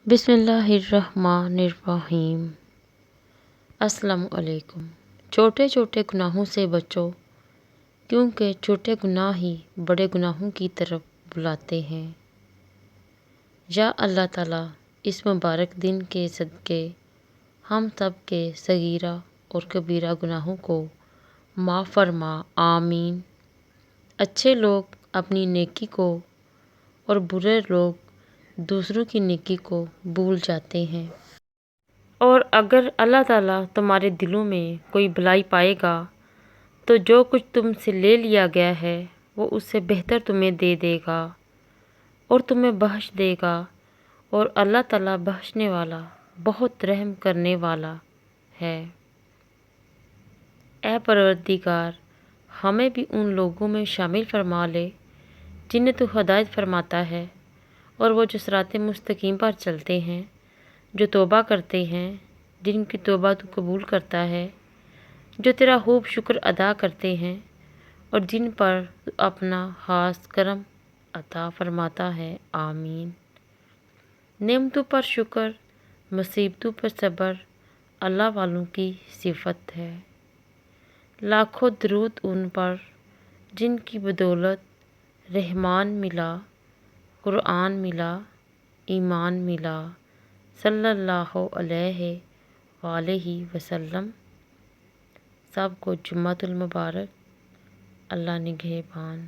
بسم اللہ الرحمن الرحیم۔ السلام علیکم۔ چھوٹے چھوٹے گناہوں سے بچو، کیونکہ چھوٹے گناہ ہی بڑے گناہوں کی طرف بلاتے ہیں۔ یا اللہ تعالیٰ اس مبارک دن کے صدقے ہم سب کے صغیرہ اور کبیرہ گناہوں کو معاف فرما، آمین۔ اچھے لوگ اپنی نیکی کو اور برے لوگ دوسروں کی نیکی کو بھول جاتے ہیں۔ اور اگر اللہ تعالیٰ تمہارے دلوں میں کوئی بھلائی پائے گا تو جو کچھ تم سے لے لیا گیا ہے وہ اس سے بہتر تمہیں دے دے گا اور تمہیں بخش دے گا، اور اللہ تعالیٰ بخشنے والا، بہت رحم کرنے والا ہے۔ اے پروردگار، ہمیں بھی ان لوگوں میں شامل فرما لے جنہیں تو ہدایت فرماتا ہے، اور وہ جو صراط مستقیم پر چلتے ہیں، جو توبہ کرتے ہیں، جن کی توبہ تو قبول کرتا ہے، جو تیرا خوب شکر ادا کرتے ہیں، اور جن پر تو اپنا خاص کرم عطا فرماتا ہے، آمین۔ نعمتوں پر شکر، مصیبتوں پر صبر اللہ والوں کی صفت ہے۔ لاکھوں درود ان پر جن کی بدولت رحمان ملا، قرآن ملا، ایمان ملا، صلی اللہ علیہ وآلہ وسلم۔ سب کو جمعۃ المبارک۔ اللہ نگہبان۔